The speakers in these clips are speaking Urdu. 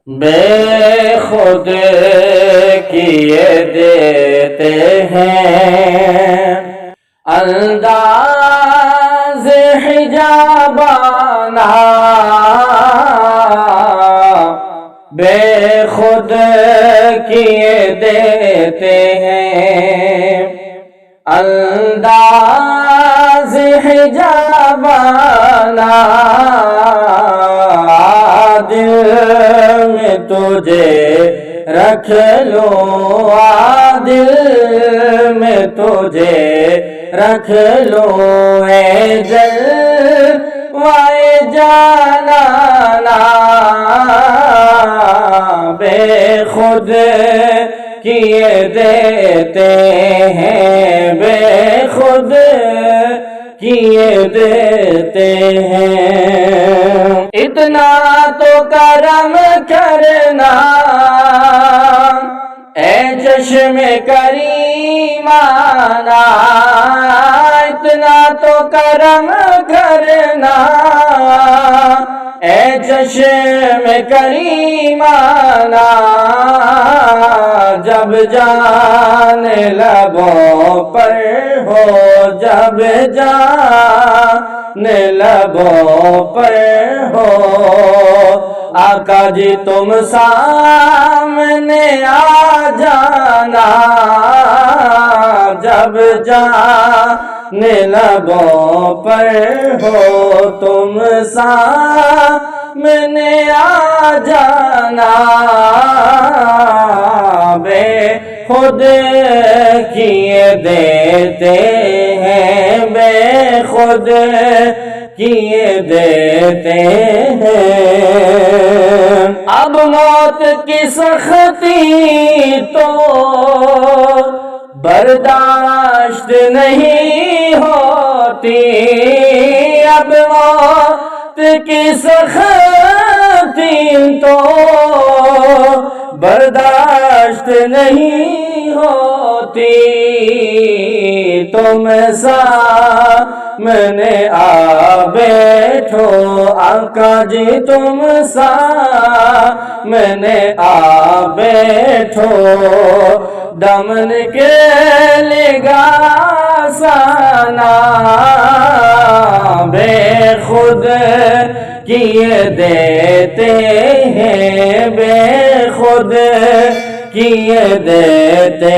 بے خود کیے دیتے ہیں انداز حجابانہ، بے خود کیے دیتے ہیں انداز حجابانہ، دل میں تجھے رکھ لوں، دل میں تجھے رکھ لوں، اے جلوۂ جانانا، بے خود کیے دیتے ہیں، بے خود کیے دیتے ہیں۔ اتنا تو کرم کرنا اے چشم کریمانہ، اتنا تو کرم کرنا اے چشم کریمانہ، جب جان لبوں پر ہو، جب جان لبوں پر ہو، آقا جی تم سامنے آ جانا، جب جان لبوں پر ہو تم سامنے آ جانا، بے خود کیے دیتے ہیں، بے خود کیے دیتے ہیں۔ اب موت کی سختی تو برداشت نہیں ہوتی، اب موت کی سختی تو برداشت نہیں ہوتی، تم سامنے آ بیٹھو آقا جی، تم سامنے آ بیٹھو، دمن کے لگاسانا، بے خود کیے دیتے ہیں، بے خود کیے دیتے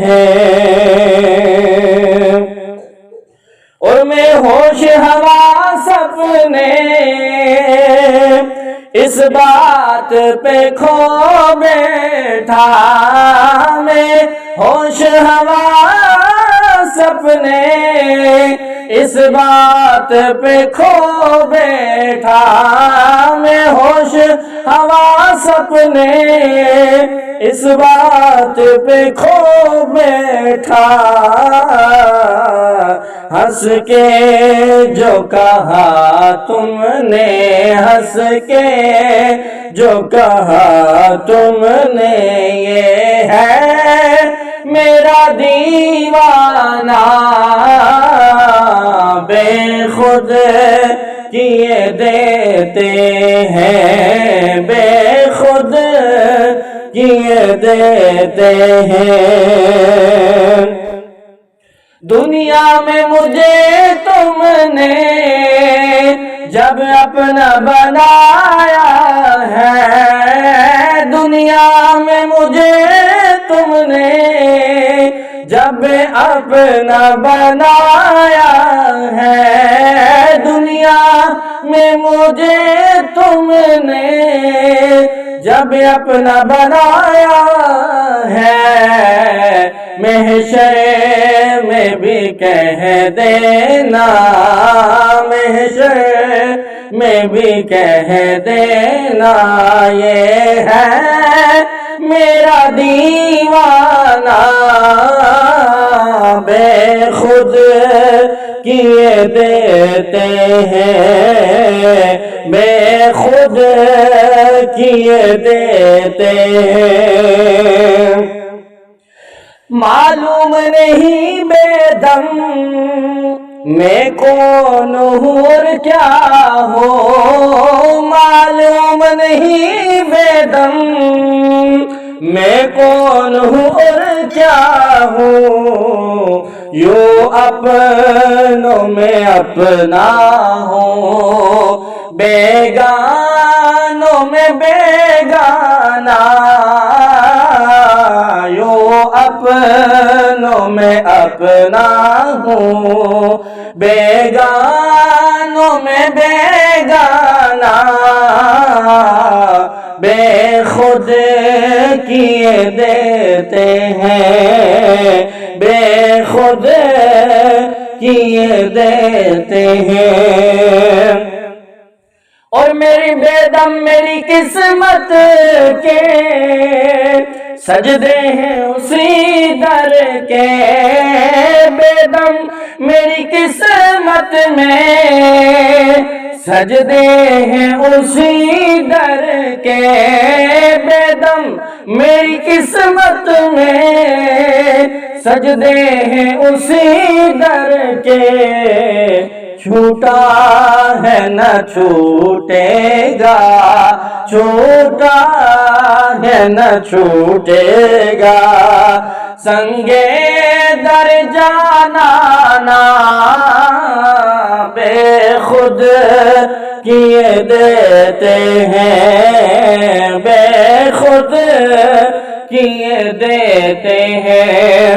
ہیں۔ اور میں ہوش حواس اپنے اس بات پہ کھو بیٹھا، میں ہوش حواس اپنے اس بات پہ کھو بیٹھا، میں ہوش حواس اپنے اس بات پہ کھو بیٹھا، ہنس کے جو کہا تم نے، ہنس کے جو کہا تم نے، یہ ہے میرا دیوانہ، بے خود کیے دیتے ہیں، بے خود کیے دیتے ہیں۔ دنیا میں مجھے تم نے جب اپنا بنایا ہے، دنیا میں مجھے تم نے جب اپنا بنایا ہے، دنیا میں مجھے تم نے جب اپنا بنایا ہے، محشر میں بھی کہہ دینا، محشر میں بھی کہہ دینا، یہ ہے میرا دیوانہ، بے خود کیے دیتے ہیں، بے خود کیے دیتے ہیں۔ معلوم نہیں بے دم میں کون ہوں اور کیا ہوں معلوم نہیں بے دم، میں کون ہوں اور کیا ہوں یوں اپنوں میں اپنا ہوں بیگانوں میں بیگانہ، یوں اپنوں میں اپنا ہوں بیگانوں میں بیگانہ، بے خود کیے دیتے ہیں بے خود کیے دیتے ہیں، اور میری بے دم میری قسمت کے سجدے ہیں اسی در کے، بے دم میری قسمت میں سجدے ہیں اسی در کے، بے دم میری قسمت میں سجدے ہیں اسی در کے، چھوٹا ہے نہ چھوٹے گا چھوٹا ہے نہ چھوٹے گا، سنگے در جانا نا بے خود کیے دیتے ہیں بے خود کیے دیتے ہیں،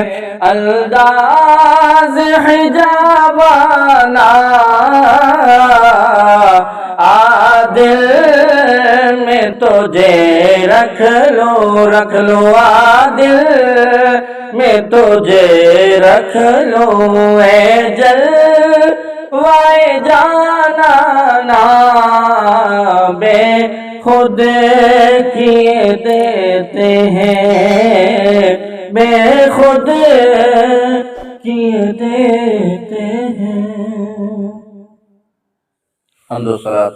انداز حجابانہ عادل میں تجھے رکھ لو عادل میں تجھے رکھ لو، اے جلوائے جانا نا بے خود کیے دیتے ہیں بے خود کیے دیتے ہیں۔ حمد و صلوات